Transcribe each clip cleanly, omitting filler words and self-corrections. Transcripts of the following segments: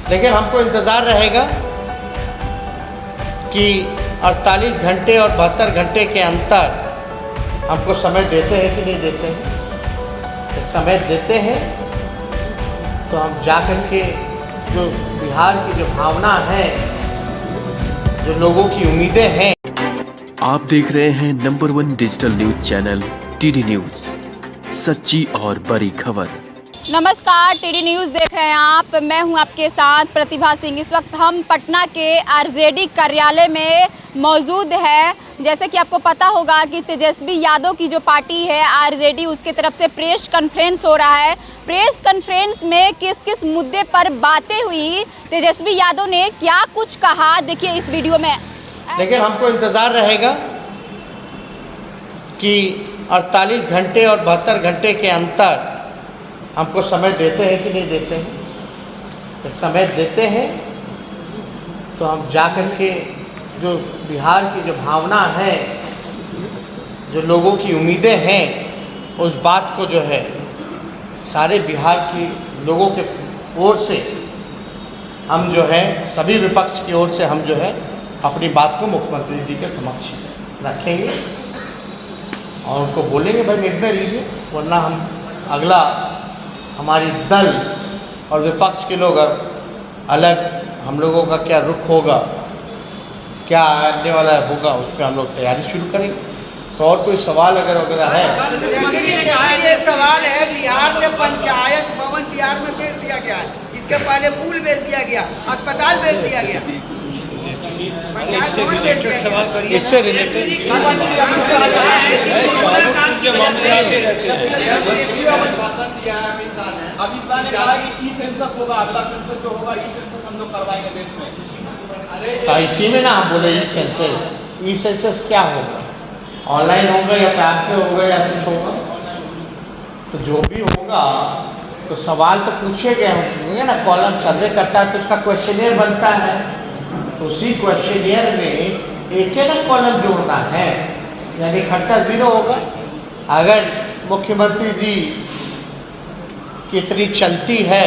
लेकिन हमको इंतज़ार रहेगा कि 48 घंटे और 72 घंटे के अंतर हमको समय देते हैं कि नहीं देते हैं। समय देते हैं तो हम जा कर के जो बिहार की जो भावना है, जो लोगों की उम्मीदें हैं। आप देख रहे हैं number 1 digital news channel TD news, सच्ची और बड़ी खबर। नमस्कार, टीडी न्यूज़ देख रहे हैं आप। मैं हूं आपके साथ प्रतिभा सिंह। इस वक्त हम पटना के आरजेडी कार्यालय में मौजूद है। जैसे कि आपको पता होगा कि तेजस्वी यादव की जो पार्टी है आरजेडी, उसके तरफ से प्रेस कॉन्फ्रेंस हो रहा है। प्रेस कॉन्फ्रेंस में किस किस मुद्दे पर बातें हुई, तेजस्वी यादव ने क्या कुछ कहा, देखिए इस वीडियो में। लेकिन हमको इंतज़ार रहेगा कि 48 घंटे और 72 घंटे के अंतर हमको समय देते हैं कि नहीं देते हैं। समय देते हैं तो हम जा कर के जो बिहार की जो भावना है, जो लोगों की उम्मीदें हैं, उस बात को जो है सारे बिहार की लोगों के ओर से हम जो है सभी विपक्ष की ओर से हम जो है अपनी बात को मुख्यमंत्री जी के समक्ष रखेंगे और उनको बोलेंगे भाई निर्णय लीजिए, वरना हम अगला हमारी दल और विपक्ष के लोग अलग हम लोगों का क्या रुख होगा, क्या आने वाला होगा, उस पर हम लोग तैयारी शुरू करेंगे। तो और कोई सवाल अगर वगैरह है? एक सवाल है, बिहार से पंचायत भवन बिहार में भेज दिया गया है। इसके पहले पुल भेज दिया गया, अस्पताल भेज दिया गया। इससे रिलेटेड अब इस बार ने कहा कि ई सेंसस होगा, अगला सेंसस जो होगा ई सेंसस हम लोग करवाएंगे देश में। तो इसी में ना हम बोले ई सेंसस क्या होगा, ऑनलाइन होगा या पैक पे होगा या कुछ होगा। तो जो भी होगा तो सवाल तो पूछे गए होंगे ना, कॉलम सर्वे करता है तो उसका क्वेश्चनियर बनता है, तो उसी क्वेश्चनियर में एक एक कॉलम जोड़ना है, यानी खर्चा ज़ीरो होगा। अगर मुख्यमंत्री जी की इतनी चलती है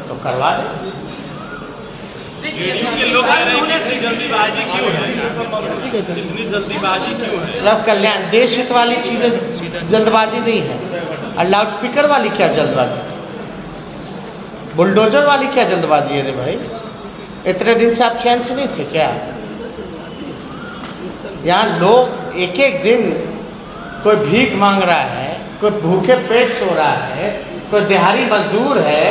तो करवा दें। जल्दीबाजी क्यों है? इतनी जल्दीबाजी क्यों है? मतलब कल्याण देश हित वाली चीज़ें जल्दबाजी नहीं है। और लाउड स्पीकर वाली क्या जल्दबाजी थी, बुलडोजर वाली क्या जल्दबाजी है रे भाई? इतने दिन से आप चैन से नहीं थे क्या? यहाँ लोग एक एक दिन कोई भीख मांग रहा है, कोई भूखे पेट सो रहा है, कोई दिहाड़ी मजदूर है,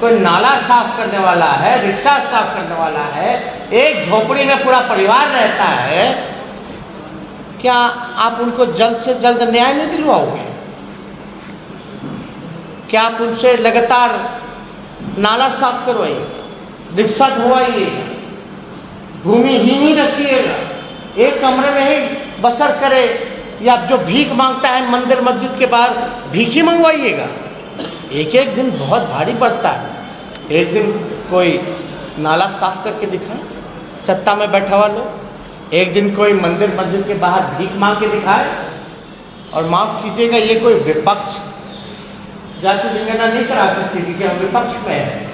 कोई नाला साफ करने वाला है, रिक्शा साफ करने वाला है, एक झोपड़ी में पूरा परिवार रहता है। क्या आप उनको जल्द से जल्द न्याय नहीं दिलवाओगे? क्या आप उनसे लगातार नाला साफ करवाइएगा, रिक्शा धोवाइएगा, भूमिहीन ही रखिएगा, एक कमरे में ही बसर करे, या जो भीख मांगता है मंदिर मस्जिद के बाहर भीख ही मंगवाइएगा? एक एक दिन बहुत भारी पड़ता है। एक दिन कोई नाला साफ करके दिखाए सत्ता में बैठा हुआ लोग, एक दिन कोई मंदिर मस्जिद के बाहर भीख मांग के दिखाए। और माफ़ कीजिएगा, ये कोई विपक्ष जाति जनगणना नहीं करा सकती, क्योंकि हम विपक्ष में है।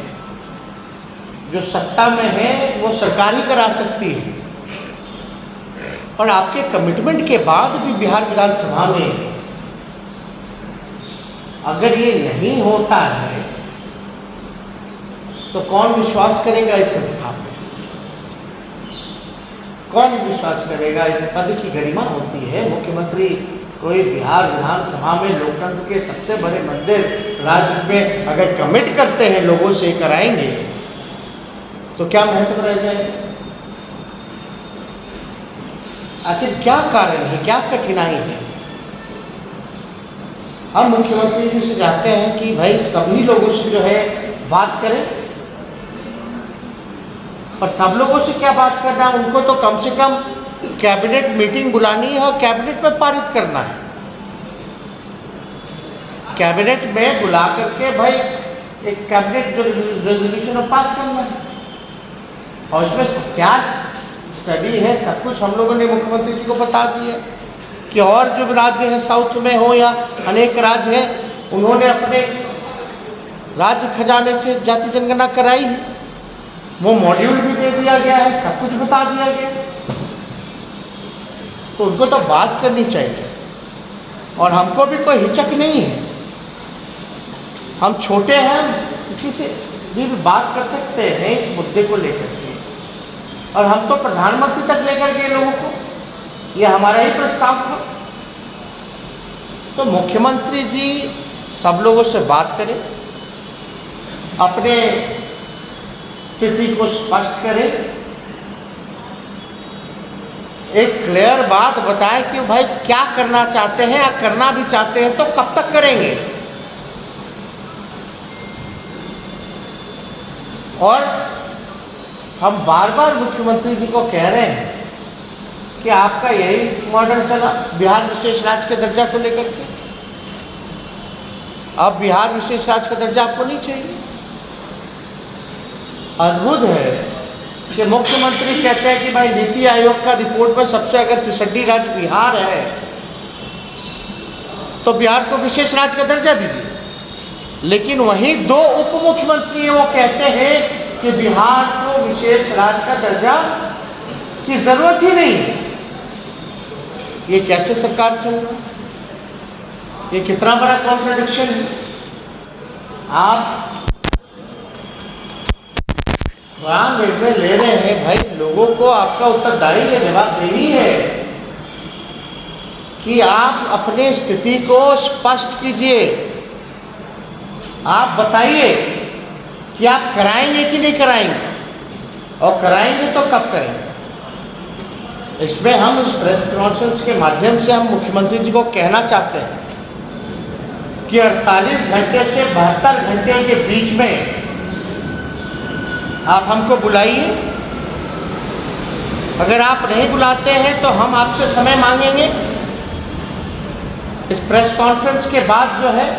जो सत्ता में है वो सरकार ही करा सकती है। और आपके कमिटमेंट के बाद भी बिहार विधानसभा में अगर ये नहीं होता है तो कौन विश्वास करेगा इस संस्था में? कौन विश्वास करेगा? इस पद की गरिमा होती है। मुख्यमंत्री कोई बिहार विधानसभा में लोकतंत्र के सबसे बड़े मंदिर राज्य में अगर कमिट करते हैं, लोगों से कराएंगे, तो क्या महत्व रह जाएगा? आखिर क्या कारण है, क्या कठिनाई है? हम मुख्यमंत्री जी से चाहते हैं कि भाई सभी लोगों से जो है बात करें, पर सब लोगों से क्या बात करना है, उनको तो कम से कम कैबिनेट मीटिंग बुलानी है और कैबिनेट में पारित करना है। कैबिनेट में बुला करके भाई एक कैबिनेट रेजोल्यूशन पास करना है, और इसमें क्या स्टडी है, सब कुछ हम लोगों ने मुख्यमंत्री जी को बता दिया कि और जो राज्य हैं साउथ में हो या अनेक राज्य हैं, उन्होंने अपने राज्य खजाने से जाति जनगणना कराई है। वो मॉड्यूल भी दे दिया गया है, सब कुछ बता दिया गया, तो उनको तो बात करनी चाहिए। और हमको भी कोई हिचक नहीं है, हम छोटे हैं, किसी से भी बात कर सकते हैं इस मुद्दे को लेकर के। और हम तो प्रधानमंत्री तक लेकर गए लोगों को, ये हमारा ही प्रस्ताव था। तो मुख्यमंत्री जी सब लोगों से बात करें, अपने स्थिति को स्पष्ट करें, एक क्लियर बात बताएं कि भाई क्या करना चाहते हैं, या करना भी चाहते हैं तो कब तक करेंगे। और हम बार बार मुख्यमंत्री जी को कह रहे हैं कि आपका यही मॉडल चला बिहार विशेष राज्य के दर्जा को लेकर के, अब बिहार विशेष राज्य का दर्जा आपको नहीं चाहिए। अद्भुत है कि मुख्यमंत्री कहते हैं कि भाई नीति आयोग का रिपोर्ट में सबसे अगर फिसड्डी राज्य बिहार है तो बिहार को विशेष राज्य का दर्जा दीजिए, लेकिन वहीं दो उप मुख्यमंत्री वो कहते हैं कि बिहार को विशेष राज्य का दर्जा की जरूरत ही नहीं है। ये कैसे सरकार चल रहा है? ये कितना बड़ा कॉन्ट्रडिक्शन है। आप वहाँ निर्णय ले रहे हैं, भाई लोगों को आपका उत्तरदायी है, जवाबदेही है कि आप अपनी स्थिति को स्पष्ट कीजिए। आप बताइए कि आप कराएंगे कि नहीं कराएंगे, और कराएंगे तो कब करेंगे। इसमें हम इस प्रेस कॉन्फ्रेंस के माध्यम से हम मुख्यमंत्री जी को कहना चाहते हैं कि 48 घंटे से 72 घंटे के बीच में आप हमको बुलाइए। अगर आप नहीं बुलाते हैं तो हम आपसे समय मांगेंगे। इस प्रेस कॉन्फ्रेंस के बाद जो है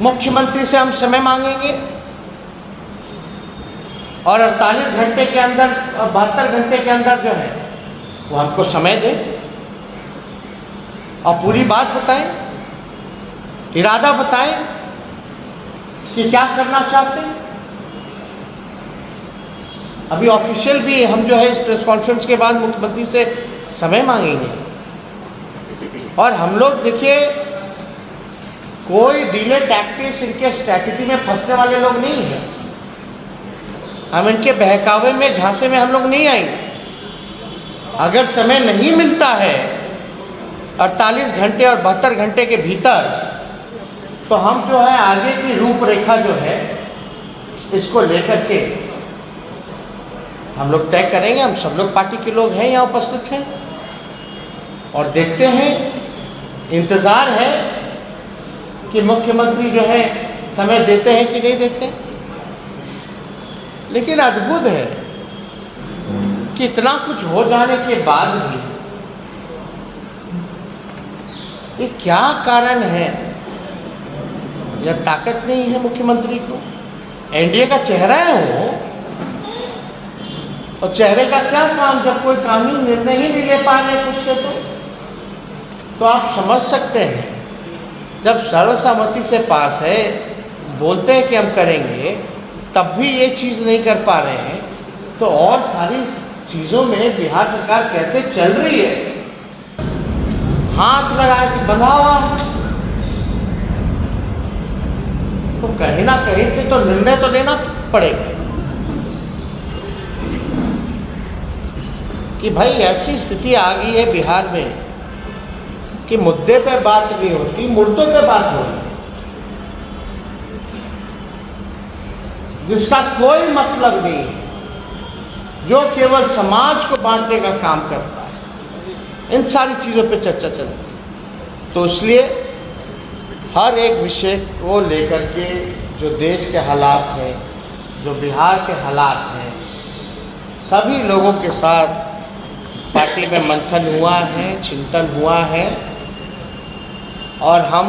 मुख्यमंत्री से हम समय मांगेंगे, और 48 घंटे के अंदर, 72 घंटे के अंदर जो है वो हमको समय दें और पूरी बात बताएं, इरादा बताएं कि क्या करना चाहते हैं। अभी ऑफिशियल भी हम जो है इस प्रेस कॉन्फ्रेंस के बाद मुख्यमंत्री से समय मांगेंगे। और हम लोग देखिए, कोई डिले टैक्टिक्स इनके स्ट्रैटेजी में फंसने वाले लोग नहीं हैं। हम इनके बहकावे में, झांसे में हम लोग नहीं आएंगे। अगर समय नहीं मिलता है 48 घंटे और 72 घंटे के भीतर, तो हम जो है आगे की रूपरेखा जो है इसको लेकर के हम लोग तय करेंगे। हम सब लोग पार्टी के लोग हैं, यहाँ उपस्थित हैं, और देखते हैं, इंतज़ार है कि मुख्यमंत्री जो है समय देते हैं कि नहीं देते। लेकिन अद्भुत है कि इतना कुछ हो जाने के बाद भी ये क्या कारण है? या ताकत नहीं है मुख्यमंत्री को? एनडीए का चेहरा है वो, और चेहरे का क्या काम जब कोई काम ही निर्णय ही नहीं ले पा रहे कुछ से। तो आप समझ सकते हैं, जब सर्वसम्मति से पास है, बोलते हैं कि हम करेंगे, तब भी ये चीज़ नहीं कर पा रहे हैं, तो और सारी चीज़ों में बिहार सरकार कैसे चल रही है? हाथ लगा के बंधा हुआ है। तो कहीं ना कहीं से तो निर्णय तो लेना पड़ेगा कि भाई ऐसी स्थिति आ गई है बिहार में कि मुद्दे पे बात नहीं होती, मुद्दों पे बात हो रही है, जिसका कोई मतलब नहीं है, जो केवल समाज को बांटने का काम करता है। इन सारी चीज़ों पे चर्चा चल रही है। तो इसलिए हर एक विषय को लेकर के जो देश के हालात हैं, जो बिहार के हालात हैं, सभी लोगों के साथ पार्टी में मंथन हुआ है, चिंतन हुआ है, और हम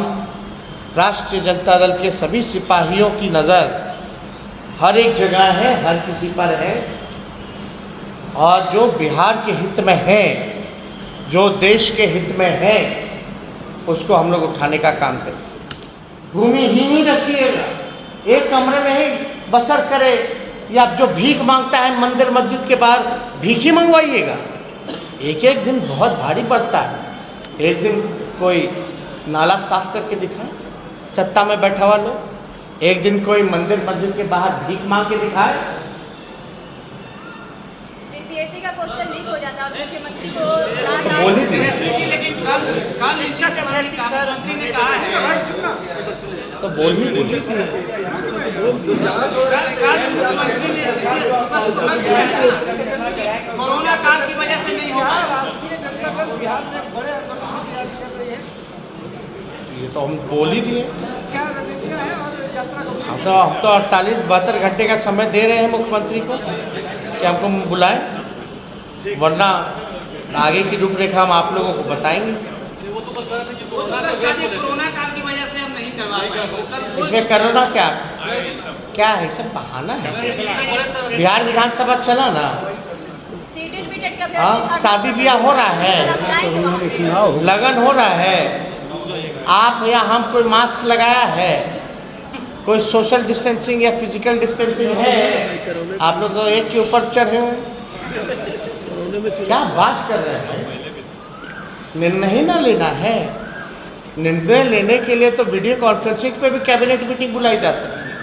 राष्ट्रीय जनता दल के सभी सिपाहियों की नज़र हर एक जगह है, हर किसी पर है, और जो बिहार के हित में है, जो देश के हित में है, उसको हम लोग उठाने का काम करें। भूमिहीन ही रखिएगा, एक कमरे में ही बसर करे, या जो भीख मांगता है मंदिर मस्जिद के बाहर भीख ही मंगवाइएगा। एक एक दिन बहुत भारी पड़ता है। एक दिन कोई नाला साफ करके दिखाए, सत्ता में बैठा हुआ लोग। एक दिन कोई मंदिर मस्जिद के बाहर भीख मांग के दिखाए। बीपीएससी का क्वेश्चन लीक हो जाता है और मुख्यमंत्री को तो बोल ही दिए, लेकिन कल शिक्षा के बारे में मंत्री ने कहा है, तो बोल ही दिए। कोरोना काल की वजह से नहीं होगा। राष्ट्रीय जनता दल बिहार में एक बड़े आंदोलन की तैयारी कर रही है, ये तो हम बोल ही दिए। क्या रणनीतियाँ हैं और यात्रा को हम तो 48-72 घंटे का समय दे रहे हैं मुख्यमंत्री को कि हमको बुलाएं, वरना आगे की रूपरेखा हम आप लोगों को बताएंगे। कोरोना काल की वजह से हम नहीं करवा पाए। इसमें कोरोना क्या क्या है, सब बहाना है। बिहार विधानसभा चला ना, हाँ, शादी ब्याह हो रहा है, लगन हो रहा है, आप या हम कोई मास्क लगाया है, कोई सोशल डिस्टेंसिंग या फिजिकल डिस्टेंसिंग है? आप लोग तो एक के ऊपर चढ़े हुए, क्या बात कर रहे हैं? निर्णय ही ना लेना है। निर्णय लेने के लिए तो वीडियो कॉन्फ्रेंसिंग पे भी कैबिनेट मीटिंग बुलाई जा सकती है।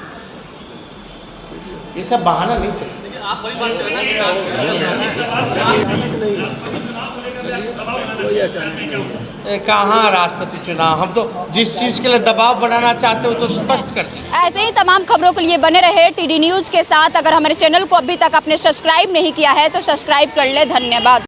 ये सब बहाना नहीं चलता। कहाँ राष्ट्रपति चुनाव, हम तो जिस चीज़ के लिए दबाव बनाना चाहते हो तो स्पष्ट करते हैं। ऐसे ही तमाम खबरों के लिए बने रहे टीडी न्यूज़ के साथ। अगर हमारे चैनल को अभी तक आपने सब्सक्राइब नहीं किया है तो सब्सक्राइब कर ले। धन्यवाद।